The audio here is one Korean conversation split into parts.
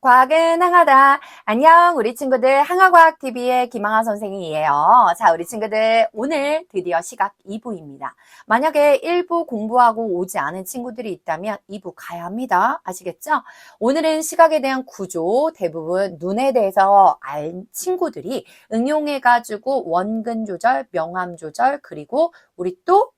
과학은 항하다. 안녕, 우리 친구들. 항하과학TV의 김항하 선생님이에요. 자, 우리 친구들, 오늘 드디어 시각 2부입니다. 만약에 1부 공부하고 오지 않은 친구들이 있다면 2부 가야 합니다. 아시겠죠? 오늘은 시각에 대한 구조, 대부분 눈에 대해서 알 친구들이 응용해가지고 원근 조절, 명암 조절, 그리고 우리 또,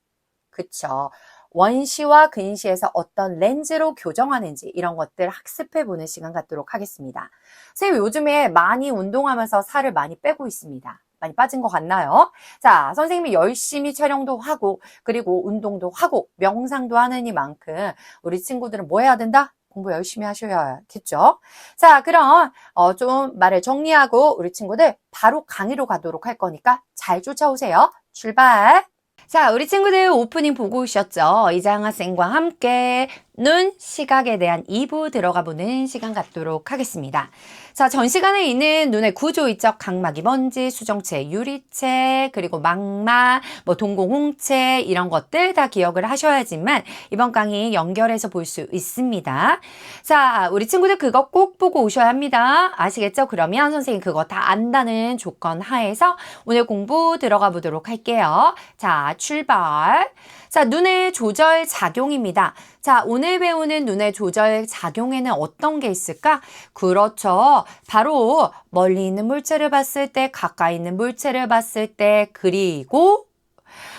그쵸. 원시와 근시에서 어떤 렌즈로 교정하는지 이런 것들 학습해보는 시간 갖도록 하겠습니다. 선생님 요즘에 많이 운동하면서 살을 많이 빼고 있습니다. 많이 빠진 것 같나요? 자, 선생님이 열심히 촬영도 하고 그리고 운동도 하고 명상도 하는 이만큼 우리 친구들은 뭐 해야 된다? 공부 열심히 하셔야겠죠? 자, 그럼 좀 말을 정리하고 우리 친구들 바로 강의로 가도록 할 거니까 잘 쫓아오세요. 출발! 자, 우리 친구들 오프닝 보고 오셨죠? 이장 학생과 함께 눈, 시각에 대한 2부 들어가 보는 시간 갖도록 하겠습니다. 자, 전 시간에 있는 눈의 구조 있죠? 각막이 뭔지, 수정체, 유리체, 그리고 망막, 동공홍체 이런 것들 다 기억을 하셔야지만 이번 강의 연결해서 볼 수 있습니다. 자, 우리 친구들 그거 꼭 보고 오셔야 합니다. 아시겠죠? 그러면 선생님 그거 다 안다는 조건 하에서 오늘 공부 들어가 보도록 할게요. 자, 출발. 자, 눈의 조절 작용입니다. 자, 오늘 배우는 눈의 조절 작용에는 어떤 게 있을까? 그렇죠. 바로 멀리 있는 물체를 봤을 때, 가까이 있는 물체를 봤을 때, 그리고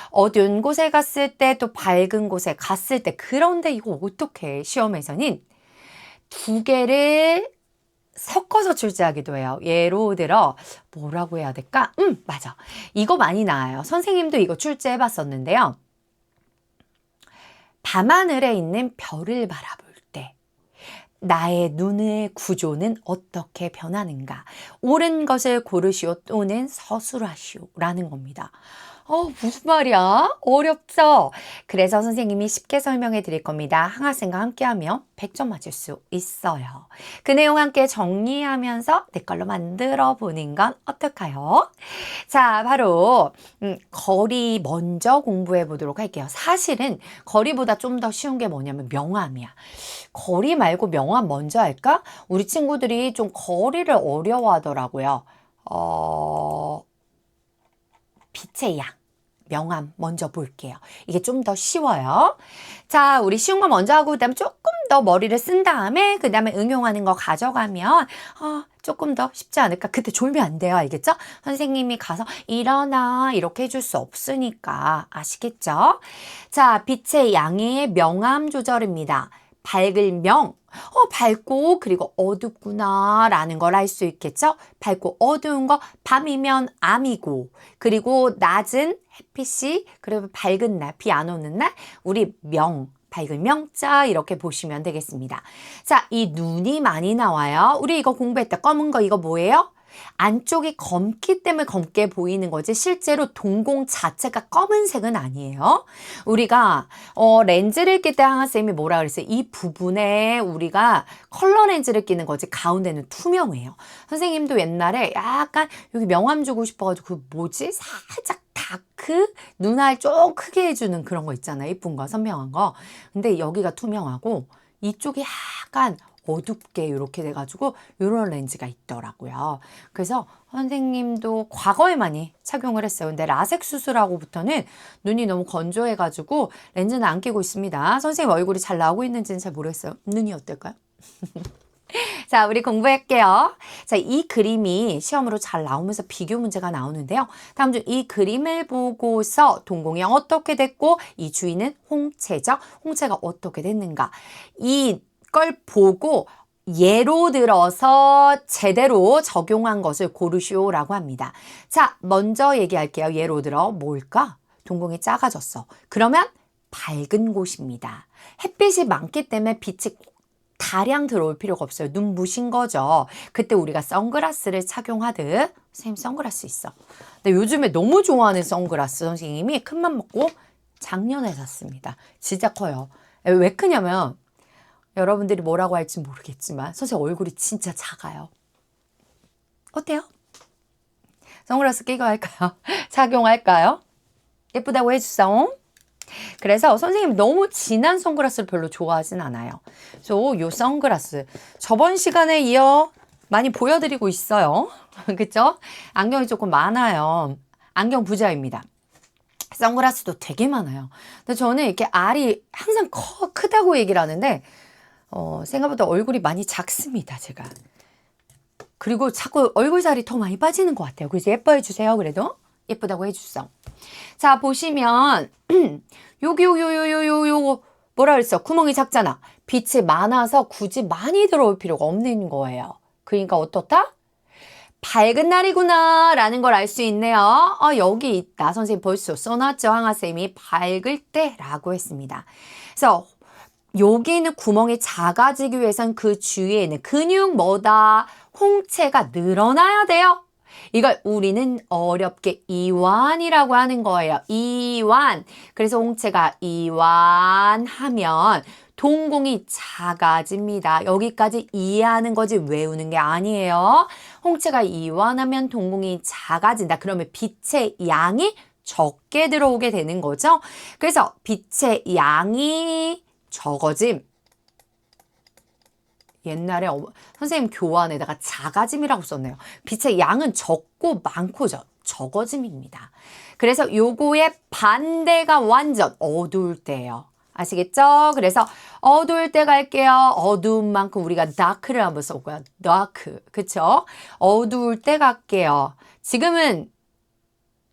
어두운 곳에 갔을 때, 또 밝은 곳에 갔을 때. 그런데 이거 어떻게 시험에서는 두 개를 섞어서 출제하기도 해요. 예로 들어 뭐라고 해야 될까? 맞아. 이거 많이 나와요. 선생님도 이거 출제해 봤었는데요. 밤하늘에 있는 별을 바라볼 때 나의 눈의 구조는 어떻게 변하는가? 옳은 것을 고르시오 또는 서술하시오 라는 겁니다. 무슨 말이야? 어렵죠? 그래서 선생님이 쉽게 설명해 드릴 겁니다. 항학생과 함께하면 100점 맞을 수 있어요. 그 내용 함께 정리하면서 내 걸로 만들어 보는 건 어떨까요? 자, 바로 거리 먼저 공부해 보도록 할게요. 사실은 거리보다 좀 더 쉬운 게 뭐냐면 명암이야. 거리 말고 명암 먼저 할까? 우리 친구들이 좀 거리를 어려워하더라고요. 빛의 양. 명암 먼저 볼게요. 이게 좀 더 쉬워요. 자, 우리 쉬운 거 먼저 하고 그다음에 조금 더 머리를 쓴 다음에 그다음에 응용하는 거 가져가면 조금 더 쉽지 않을까? 그때 졸면 안 돼요. 알겠죠? 선생님이 가서 일어나 이렇게 해줄 수 없으니까 아시겠죠? 자, 빛의 양의 명암 조절입니다. 밝을 명, 밝고 그리고 어둡구나 라는 걸 알 수 있겠죠? 밝고 어두운 거 밤이면 암이고 그리고 낮은 햇빛이 그리고 밝은 날, 비 안 오는 날 우리 명, 밝은 명자 이렇게 보시면 되겠습니다. 자, 이 눈이 많이 나와요. 우리 이거 공부했다. 검은 거 이거 뭐예요? 안쪽이 검기 때문에 검게 보이는 거지 실제로 동공 자체가 검은색은 아니에요. 우리가 렌즈를 낄 때 항아쌤이 뭐라 그랬어요? 이 부분에 우리가 컬러 렌즈를 끼는 거지 가운데는 투명해요. 선생님도 옛날에 약간 여기 명암 주고 싶어가지고 그 뭐지? 살짝 다크 눈알 좀 크게 해주는 그런 거 있잖아요. 이쁜 거 선명한 거. 근데 여기가 투명하고 이쪽이 약간 어둡게 이렇게 돼가지고 이런 렌즈가 있더라고요. 그래서 선생님도 과거에 많이 착용을 했어요. 근데 라섹 수술하고부터는 눈이 너무 건조해가지고 렌즈는 안 끼고 있습니다. 선생님 얼굴이 잘 나오고 있는지는 잘 모르겠어요. 눈이 어떨까요? 자, 우리 공부할게요. 자, 이 그림이 시험으로 잘 나오면서 비교 문제가 나오는데요. 다음 중 이 그림을 보고서 동공이 어떻게 됐고 이 주위는 홍채죠. 홍채가 어떻게 됐는가. 이걸 보고 예로 들어서 제대로 적용한 것을 고르시오라고 합니다. 자, 먼저 얘기할게요. 예로 들어 뭘까? 동공이 작아졌어. 그러면 밝은 곳입니다. 햇빛이 많기 때문에 빛이 다량 들어올 필요가 없어요. 눈 부신 거죠. 그때 우리가 선글라스를 착용하듯 선생님 선글라스 있어. 근데 요즘에 너무 좋아하는 선글라스 선생님이 큰맘 먹고 작년에 샀습니다. 진짜 커요. 왜 크냐면 여러분들이 뭐라고 할지 모르겠지만 선생님 얼굴이 진짜 작아요. 어때요? 선글라스 끼고 할까요? 착용할까요? 예쁘다고 해주세요. 그래서 선생님이 너무 진한 선글라스를 별로 좋아하진 않아요. 그래서 요 선글라스 저번 시간에 이어 많이 보여드리고 있어요. 그쵸? 안경이 조금 많아요. 안경 부자입니다. 선글라스도 되게 많아요. 근데 저는 이렇게 알이 항상 크다고 얘기를 하는데 생각보다 얼굴이 많이 작습니다, 제가. 그리고 자꾸 얼굴살이 더 많이 빠지는 것 같아요. 그래서 예뻐해 주세요. 그래도 예쁘다고 해주세요. 자, 보시면 여기 뭐라 그랬어? 구멍이 작잖아. 빛이 많아서 굳이 많이 들어올 필요가 없는 거예요. 그러니까 어떻다? 밝은 날이구나 라는 걸 알 수 있네요. 여기 있다. 선생님 벌써 써놨죠. 항아쌤이 밝을 때 라고 했습니다. 그래서 여기 있는 구멍이 작아지기 위해선 그 주위에 있는 근육 뭐다? 홍채가 늘어나야 돼요. 이걸 우리는 어렵게 이완이라고 하는 거예요. 이완. 그래서 홍채가 이완하면 동공이 작아집니다. 여기까지 이해하는 거지 외우는 게 아니에요. 홍채가 이완하면 동공이 작아진다. 그러면 빛의 양이 적게 들어오게 되는 거죠. 그래서 빛의 양이 적어짐. 옛날에 선생님 교환에다가 작아짐이라고 썼네요. 빛의 양은 적고 많고 적어짐입니다. 그래서 요거의 반대가 완전 어두울 때예요. 아시겠죠? 그래서 어두울 때 갈게요. 어두운 만큼 우리가 dark를 한번 써볼까요? dark. 그쵸? 어두울 때 갈게요. 지금은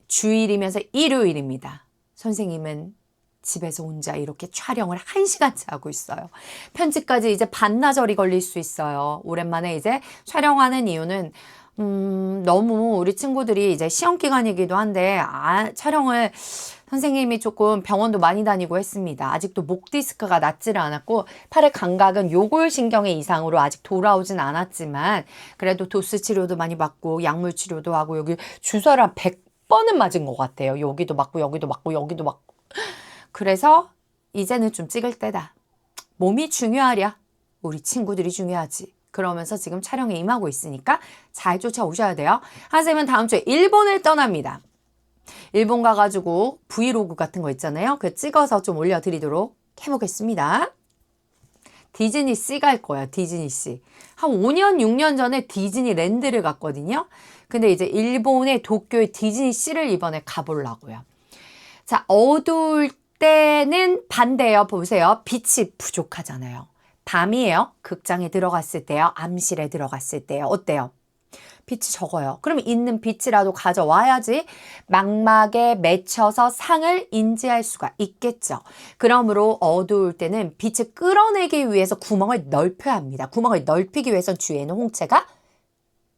주일이면서 일요일입니다. 선생님은 집에서 혼자 이렇게 촬영을 1시간째 하고 있어요. 편집까지 이제 반나절이 걸릴 수 있어요. 오랜만에 이제 촬영하는 이유는 너무 우리 친구들이 이제 시험 기간이기도 한데 촬영을 선생님이 조금 병원도 많이 다니고 했습니다. 아직도 목 디스크가 낫지를 않았고 팔의 감각은 요골신경의 이상으로 아직 돌아오진 않았지만 그래도 도수 치료도 많이 받고 약물 치료도 하고 여기 주사를 한 100번은 맞은 것 같아요. 여기도 맞고 여기도 맞고 여기도 맞고. 그래서 이제는 좀 찍을 때다. 몸이 중요하랴. 우리 친구들이 중요하지. 그러면서 지금 촬영에 임하고 있으니까 잘 쫓아오셔야 돼요. 한쌤은 다음 주에 일본을 떠납니다. 일본 가가지고 브이로그 같은 거 있잖아요. 그 찍어서 좀 올려드리도록 해보겠습니다. 디즈니씨 갈 거예요. 디즈니씨. 한 5년, 6년 전에 디즈니랜드를 갔거든요. 근데 이제 일본의 도쿄의 디즈니씨를 이번에 가보려고요. 자, 어두울 때는 반대예요. 보세요. 빛이 부족하잖아요. 밤이에요. 극장에 들어갔을 때요. 암실에 들어갔을 때요. 어때요? 빛이 적어요. 그럼 있는 빛이라도 가져와야지 망막에 맺혀서 상을 인지할 수가 있겠죠. 그러므로 어두울 때는 빛을 끌어내기 위해서 구멍을 넓혀야 합니다. 구멍을 넓히기 위해서 주위에 있는 홍채가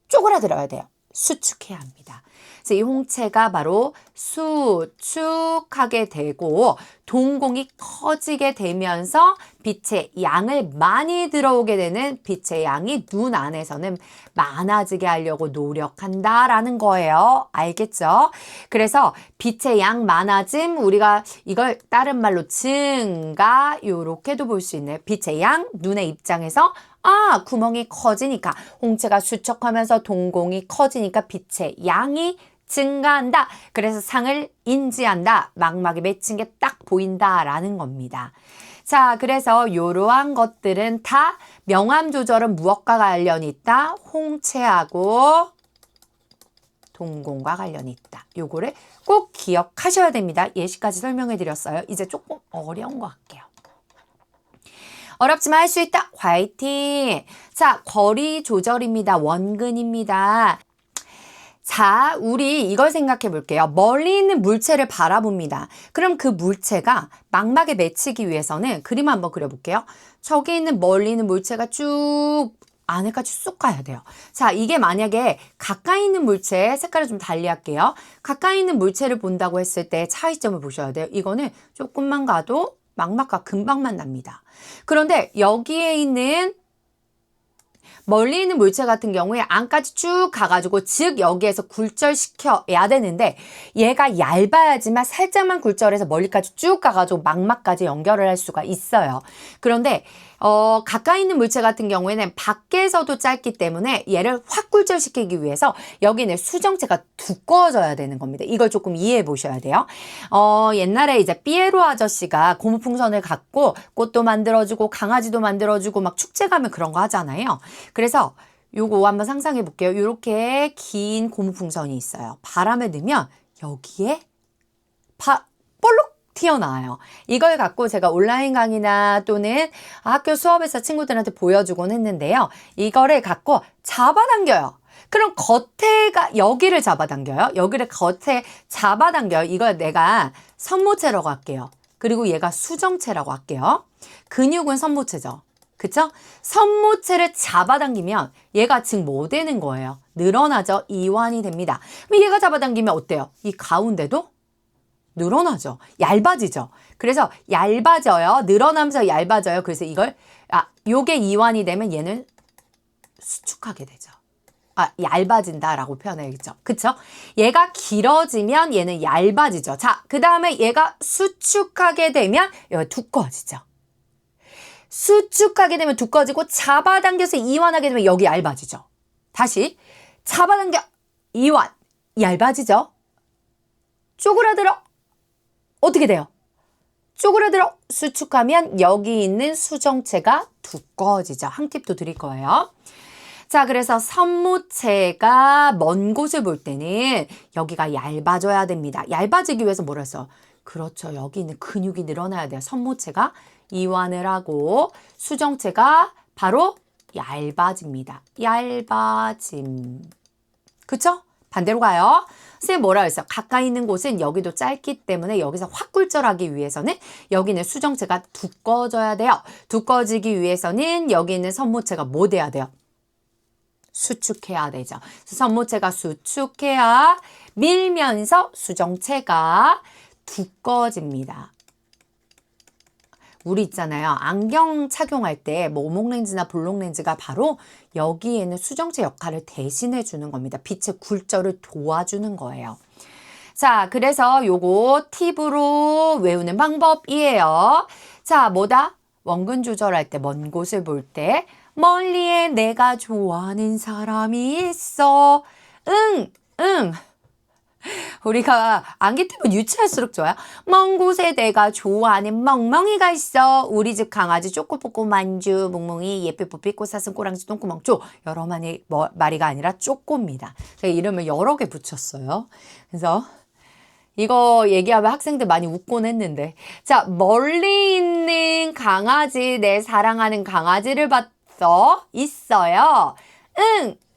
쪼그라들어야 돼요. 수축해야 합니다. 그래서 이 홍채가 바로 수축하게 되고 동공이 커지게 되면서 빛의 양을 많이 들어오게 되는 빛의 양이 눈 안에서는 많아지게 하려고 노력한다라는 거예요. 알겠죠? 그래서 빛의 양 많아짐, 우리가 이걸 다른 말로 증가 요렇게도 볼 수 있네요. 빛의 양, 눈의 입장에서 구멍이 커지니까 홍채가 수척하면서 동공이 커지니까 빛의 양이 증가한다. 그래서 상을 인지한다. 망막에 맺힌 게 딱 보인다라는 겁니다. 자, 그래서 이러한 것들은 다 명암 조절은 무엇과 관련이 있다? 홍채하고 동공과 관련이 있다. 요거를 꼭 기억하셔야 됩니다. 예시까지 설명해 드렸어요. 이제 조금 어려운 것 같게요. 어렵지만 할 수 있다. 화이팅! 자, 거리 조절입니다. 원근입니다. 자, 우리 이걸 생각해 볼게요. 멀리 있는 물체를 바라봅니다. 그럼 그 물체가 망막에 맺히기 위해서는 그림 한번 그려볼게요. 저기 있는 멀리 있는 물체가 쭉 안에까지 쑥 가야 돼요. 자, 이게 만약에 가까이 있는 물체, 색깔을 좀 달리 할게요. 가까이 있는 물체를 본다고 했을 때 차이점을 보셔야 돼요. 이거는 조금만 가도 망막과 금방 만납니다. 그런데 여기에 있는 멀리 있는 물체 같은 경우에 안까지 쭉 가가지고 즉 여기에서 굴절시켜야 되는데 얘가 얇아야지만 살짝만 굴절해서 멀리까지 쭉 가가지고 망막까지 연결을 할 수가 있어요. 그런데 가까이 있는 물체 같은 경우에는 밖에서도 짧기 때문에 얘를 확 굴절시키기 위해서 여기는 수정체가 두꺼워져야 되는 겁니다. 이걸 조금 이해해 보셔야 돼요. 옛날에 이제 삐에로 아저씨가 고무풍선을 갖고 꽃도 만들어주고 강아지도 만들어주고 막 축제 가면 그런 거 하잖아요. 그래서 요거 한번 상상해 볼게요. 이렇게 긴 고무풍선이 있어요. 바람에 넣으면 여기에 볼록 튀어나와요. 이걸 갖고 제가 온라인 강의나 또는 학교 수업에서 친구들한테 보여주곤 했는데요. 이거를 갖고 잡아당겨요. 그럼 겉에가 여기를 잡아당겨요. 여기를 겉에 잡아당겨요. 이걸 내가 선모체라고 할게요. 그리고 얘가 수정체라고 할게요. 근육은 선모체죠. 그쵸? 선모체를 잡아당기면 얘가 즉 뭐 되는 거예요? 늘어나죠. 이완이 됩니다. 그럼 얘가 잡아당기면 어때요? 이 가운데도 늘어나죠. 얇아지죠. 그래서 얇아져요. 늘어나면서 얇아져요. 그래서 이걸 요게 이완이 되면 얘는 수축하게 되죠. 얇아진다라고 표현하겠죠. 그쵸? 얘가 길어지면 얘는 얇아지죠. 자, 그 다음에 얘가 수축하게 되면 여기 두꺼워지죠. 수축하게 되면 두꺼워지고 잡아당겨서 이완하게 되면 여기 얇아지죠. 다시 잡아당겨 이완 얇아지죠. 쪼그라들어 어떻게 돼요? 쪼그라들어 수축하면 여기 있는 수정체가 두꺼워지죠. 한 팁도 드릴 거예요. 자, 그래서 선모체가 먼 곳을 볼 때는 여기가 얇아져야 됩니다. 얇아지기 위해서 뭐라 했어? 그렇죠. 여기 있는 근육이 늘어나야 돼요. 선모체가 이완을 하고 수정체가 바로 얇아집니다. 얇아짐. 그쵸? 반대로 가요. 선생님 뭐라 그랬어요? 가까이 있는 곳은 여기도 짧기 때문에 여기서 확 굴절하기 위해서는 여기는 수정체가 두꺼워져야 돼요. 두꺼워지기 위해서는 여기 있는 선모체가 뭐 돼야 돼요? 수축해야 되죠. 선모체가 수축해야 밀면서 수정체가 두꺼워집니다. 우리 있잖아요. 안경 착용할 때 뭐 오목렌즈나 볼록렌즈가 바로 여기에는 수정체 역할을 대신해 주는 겁니다. 빛의 굴절을 도와주는 거예요. 자, 그래서 요거 팁으로 외우는 방법이에요. 자, 뭐다? 원근 조절할 때 먼 곳을 볼 때 멀리에 내가 좋아하는 사람이 있어. 응. 우리가 안기 때문에 유치할수록 좋아요. 먼 곳에 내가 좋아하는 멍멍이가 있어. 우리 집 강아지 쪼꼬뽀꼬 만주 멍멍이 예삐뽀삐 꽃사슴 꼬랑지 똥구멍 쪼 여러 마리가 아니라 쪼꼬입니다. 제가 이름을 여러 개 붙였어요. 그래서 이거 얘기하면 학생들 많이 웃곤 했는데 자, 멀리 있는 강아지 내 사랑하는 강아지를 봤어. 있어요.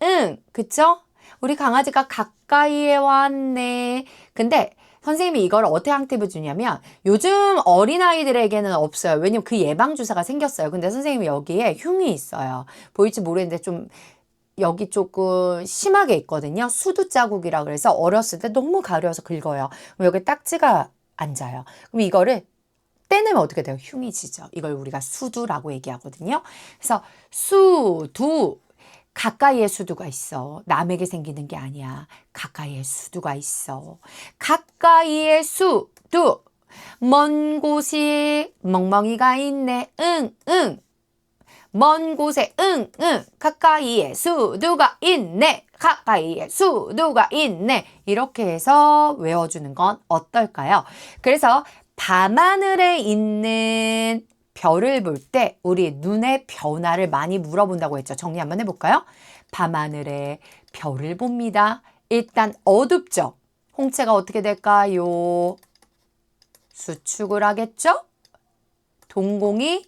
응. 그쵸? 우리 강아지가 가까이에 왔네. 근데 선생님이 이걸 어떻게 항팁을 주냐면 요즘 어린아이들에게는 없어요. 왜냐면 그 예방주사가 생겼어요. 근데 선생님이 여기에 흉이 있어요. 보일지 모르겠는데 좀 여기 조금 심하게 있거든요. 수두 자국이라 그래서 어렸을 때 너무 가려워서 긁어요. 그럼 여기 딱지가 앉아요. 그럼 이거를 떼내면 어떻게 돼요? 흉이 지죠. 이걸 우리가 수두라고 얘기하거든요. 그래서 수두. 가까이에 수두가 있어. 남에게 생기는 게 아니야. 가까이에 수두가 있어. 가까이에 수두. 먼 곳이 멍멍이가 있네. 응. 먼 곳에 응. 가까이에 수두가 있네. 가까이에 수두가 있네. 이렇게 해서 외워주는 건 어떨까요? 그래서 밤하늘에 있는 별을 볼 때 우리 눈의 변화를 많이 물어본다고 했죠. 정리 한번 해볼까요? 밤하늘에 별을 봅니다. 일단 어둡죠. 홍채가 어떻게 될까요? 수축을 하겠죠? 동공이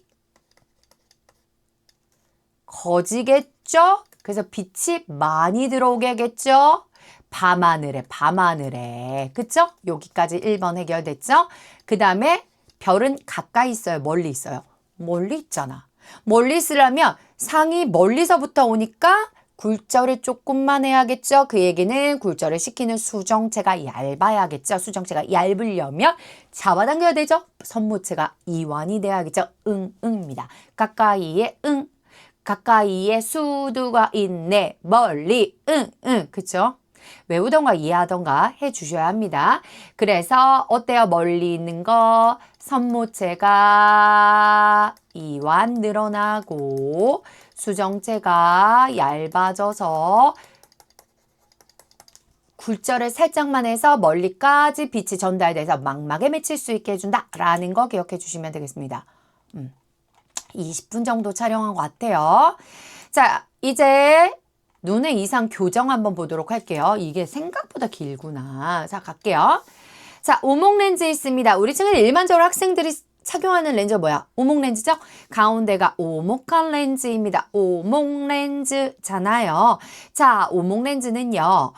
거지겠죠? 그래서 빛이 많이 들어오겠죠? 밤하늘에. 그쵸? 여기까지 1번 해결됐죠? 그 다음에 별은 가까이 있어요? 멀리 있어요? 멀리 있잖아. 멀리 있으려면 상이 멀리서부터 오니까 굴절을 조금만 해야겠죠. 그 얘기는 굴절을 시키는 수정체가 얇아야겠죠. 수정체가 얇으려면 잡아당겨야 되죠. 선모체가 이완이 돼야겠죠. 응입니다. 가까이에 응. 가까이에 수두가 있네. 멀리 응. 그쵸? 외우던가 이해하던가 해주셔야 합니다. 그래서 어때요? 멀리 있는 거 선모체가 이완 늘어나고 수정체가 얇아져서 굴절을 살짝만 해서 멀리까지 빛이 전달돼서 망막에 맺힐 수 있게 해준다라는 거 기억해 주시면 되겠습니다. 20분 정도 촬영한 것 같아요. 자, 이제 눈의 이상 교정 한번 보도록 할게요. 이게 생각보다 길구나. 자, 갈게요. 자, 오목 렌즈 있습니다. 우리 친구들 일반적으로 학생들이 착용하는 렌즈가 뭐야? 오목 렌즈죠? 가운데가 오목한 렌즈입니다. 오목 렌즈잖아요. 자, 오목 렌즈는요.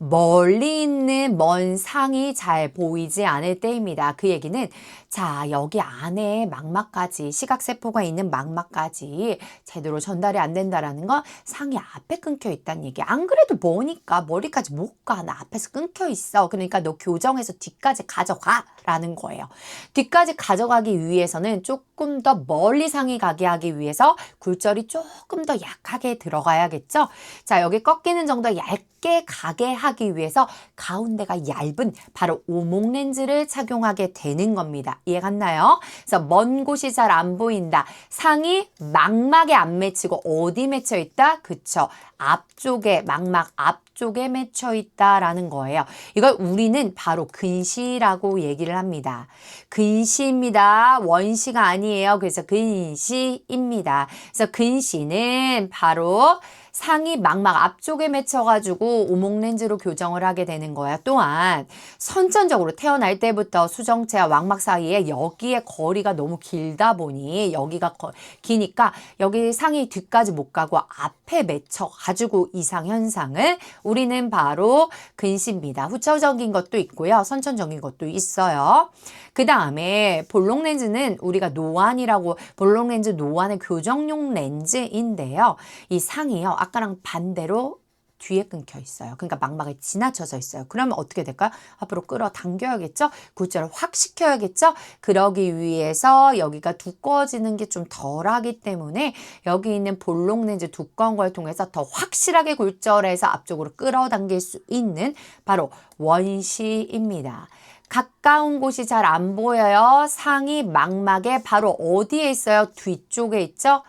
멀리 있는 먼 상이 잘 보이지 않을 때입니다. 그 얘기는 자, 여기 안에 망막까지 시각세포가 있는 망막까지 제대로 전달이 안 된다라는 건 상이 앞에 끊겨 있다는 얘기. 안 그래도 뭐니까 머리까지 못 가. 나 앞에서 끊겨 있어. 그러니까 너 교정해서 뒤까지 가져가 라는 거예요. 뒤까지 가져가기 위해서는 조금 더 멀리 상이 가게 하기 위해서 굴절이 조금 더 약하게 들어가야겠죠. 자, 여기 꺾이는 정도 얇게 가게 하기 위해서 가운데가 얇은 바로 오목 렌즈를 착용하게 되는 겁니다. 이해 갔나요? 그래서 먼 곳이 잘 안 보인다. 상이 망막에 안 맺히고 어디 맺혀 있다? 그쵸. 앞쪽에, 망막 앞쪽에 맺혀 있다라는 거예요. 이걸 우리는 바로 근시라고 얘기를 합니다. 근시입니다. 원시가 아니에요. 그래서 근시입니다. 그래서 근시는 바로 상이 망막 앞쪽에 맺혀가지고 오목 렌즈로 교정을 하게 되는 거야. 또한 선천적으로 태어날 때부터 수정체와 망막 사이에 여기에 거리가 너무 길다 보니 여기가 기니까 여기 상이 뒤까지 못 가고 앞에 맺혀가지고 이상 현상을 우리는 바로 근시입니다. 후천적인 것도 있고요. 선천적인 것도 있어요. 그 다음에 볼록 렌즈는 우리가 노안이라고 볼록 렌즈 노안의 교정용 렌즈인데요. 이 상이요. 아까랑 반대로 뒤에 끊겨 있어요. 그러니까 망막을 지나쳐서 있어요. 그러면 어떻게 될까요? 앞으로 끌어당겨야겠죠? 굴절을 확 시켜야겠죠? 그러기 위해서 여기가 두꺼워지는 게 좀 덜하기 때문에 여기 있는 볼록 렌즈 두꺼운 걸 통해서 더 확실하게 굴절해서 앞쪽으로 끌어당길 수 있는 바로 원시입니다. 가까운 곳이 잘 안 보여요. 상이 망막에 바로 어디에 있어요? 뒤쪽에 있죠?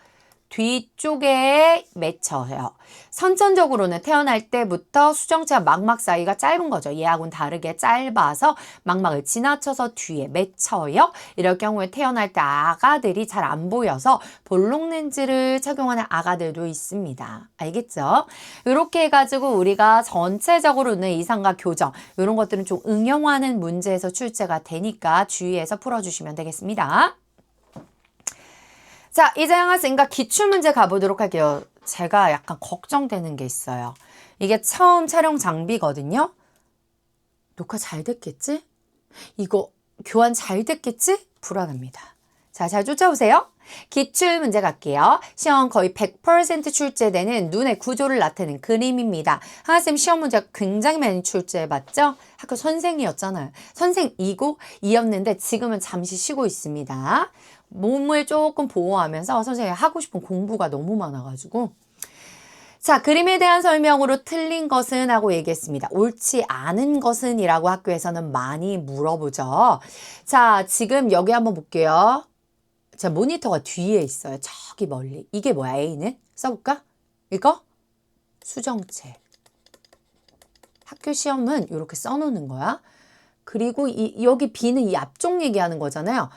뒤쪽에 맺혀요. 선천적으로는 태어날 때부터 수정체와 망막 사이가 짧은 거죠. 얘하고는 다르게 짧아서 망막을 지나쳐서 뒤에 맺혀요. 이럴 경우에 태어날 때 아가들이 잘 안 보여서 볼록 렌즈를 착용하는 아가들도 있습니다. 알겠죠? 이렇게 해가지고 우리가 전체적으로는 이상과 교정 이런 것들은 좀 응용하는 문제에서 출제가 되니까 주의해서 풀어주시면 되겠습니다. 자, 이재영 학생과 기출문제 가보도록 할게요. 제가 약간 걱정되는 게 있어요. 이게 처음 촬영 장비거든요. 녹화 잘 됐겠지? 이거 교환 잘 됐겠지? 불안합니다. 자, 잘 쫓아오세요. 기출문제 갈게요. 시험 거의 100% 출제되는 눈의 구조를 나타내는 그림입니다. 하나쌤 시험 문제가 굉장히 많이 출제해봤죠? 학교 선생이었잖아요. 선생이고 이었는데 지금은 잠시 쉬고 있습니다. 몸을 조금 보호하면서 선생님이 하고 싶은 공부가 너무 많아가지고 자, 그림에 대한 설명으로 틀린 것은 하고 얘기했습니다. 옳지 않은 것은 이라고 학교에서는 많이 물어보죠. 자, 지금 여기 한번 볼게요. 자, 모니터가 뒤에 있어요. 저기 멀리. 이게 뭐야, A는? 써볼까? 이거? 수정체. 학교 시험은 이렇게 써놓는 거야. 그리고 여기 B는 이 앞쪽 얘기하는 거잖아요.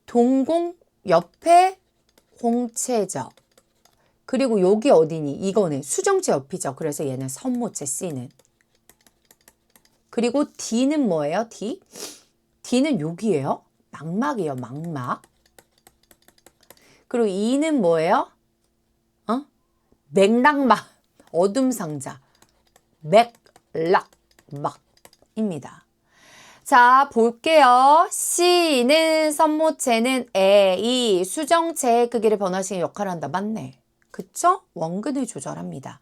동공 옆에 공체적. 그리고 여기 어디니? 이거는 수정체 옆이죠. 그래서 얘는 선모체 C는. 그리고 D는 뭐예요? D? D는 여기예요. 망막이에요. 망막. 그리고 E는 뭐예요? 맥락막. 어둠 상자. 맥락막입니다. 자, 볼게요. C는 선모체는 A, 수정체의 크기를 변화시키는 역할을 한다. 맞네. 그쵸? 원근을 조절합니다.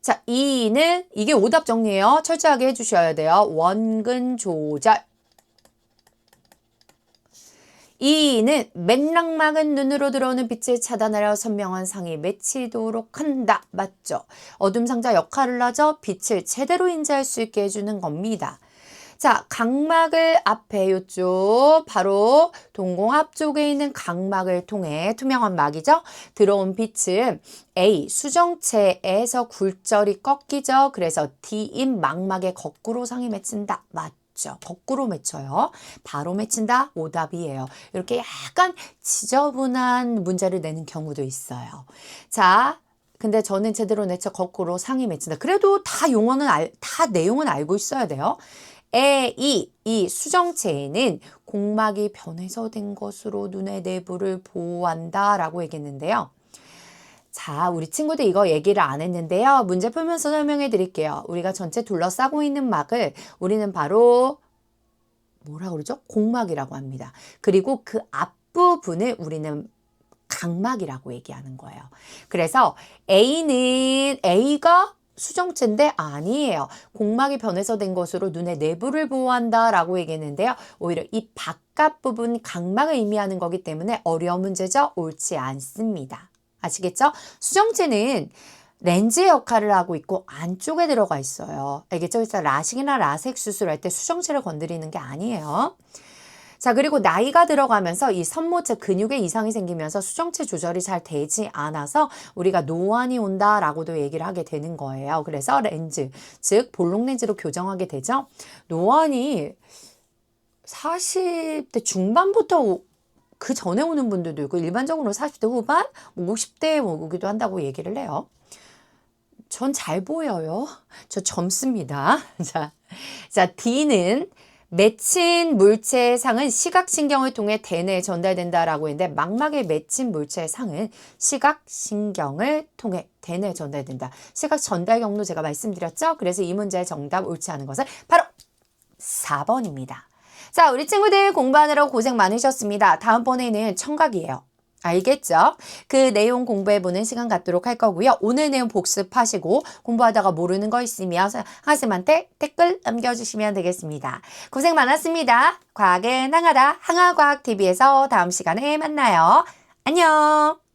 자, E는 이게 오답 정리예요. 철저하게 해주셔야 돼요. 원근 조절. 2는 맥락막은 눈으로 들어오는 빛을 차단하려 선명한 상이 맺히도록 한다. 맞죠? 어둠 상자 역할을 하죠. 빛을 제대로 인지할 수 있게 해주는 겁니다. 자, 각막을 앞에 요쪽 바로 동공 앞쪽에 있는 각막을 통해 투명한 막이죠. 들어온 빛은 A 수정체에서 굴절이 꺾이죠. 그래서 D인 망막에 거꾸로 상이 맺힌다. 맞죠? 거꾸로 맺혀요. 바로 맺힌다. 오답이에요. 이렇게 약간 지저분한 문제를 내는 경우도 있어요. 자, 근데 저는 제대로 내쳐 거꾸로 상이 맺힌다. 그래도 다 용어는 다 내용은 알고 있어야 돼요. 이 수정체에는 공막이 변해서 된 것으로 눈의 내부를 보호한다 라고 얘기했는데요. 자, 우리 친구들 이거 얘기를 안 했는데요. 문제 풀면서 설명해 드릴게요. 우리가 전체 둘러싸고 있는 막을 우리는 바로 뭐라 그러죠? 공막이라고 합니다. 그리고 그 앞부분을 우리는 각막이라고 얘기하는 거예요. 그래서 A가 수정체인데 아니에요. 공막이 변해서 된 것으로 눈의 내부를 보호한다 라고 얘기했는데요. 오히려 이 바깥 부분 각막을 의미하는 거기 때문에 어려운 문제죠. 옳지 않습니다. 아시겠죠? 수정체는 렌즈 역할을 하고 있고 안쪽에 들어가 있어요. 알겠죠? 그래서 라식이나 라섹 수술할 때 수정체를 건드리는 게 아니에요. 자, 그리고 나이가 들어가면서 이 선모체 근육에 이상이 생기면서 수정체 조절이 잘 되지 않아서 우리가 노안이 온다라고도 얘기를 하게 되는 거예요. 그래서 렌즈, 즉 볼록 렌즈로 교정하게 되죠. 노안이 40대 중반부터 그 전에 오는 분들도 있고 일반적으로 40대 후반, 50대에 오기도 한다고 얘기를 해요. 전 잘 보여요. 저 젊습니다. 자, D는 맺힌 물체의 상은 시각신경을 통해 대뇌에 전달된다라고 했는데 망막에 맺힌 물체의 상은 시각신경을 통해 대뇌에 전달된다. 시각 전달 경로 제가 말씀드렸죠? 그래서 이 문제의 정답 옳지 않은 것은 바로 4번입니다. 자, 우리 친구들 공부하느라고 고생 많으셨습니다. 다음번에는 청각이에요. 알겠죠? 그 내용 공부해보는 시간 갖도록 할 거고요. 오늘 내용 복습하시고 공부하다가 모르는 거 있으면 선생님한테 댓글 남겨주시면 되겠습니다. 고생 많았습니다. 과학은 항하다 항하과학TV에서 다음 시간에 만나요. 안녕!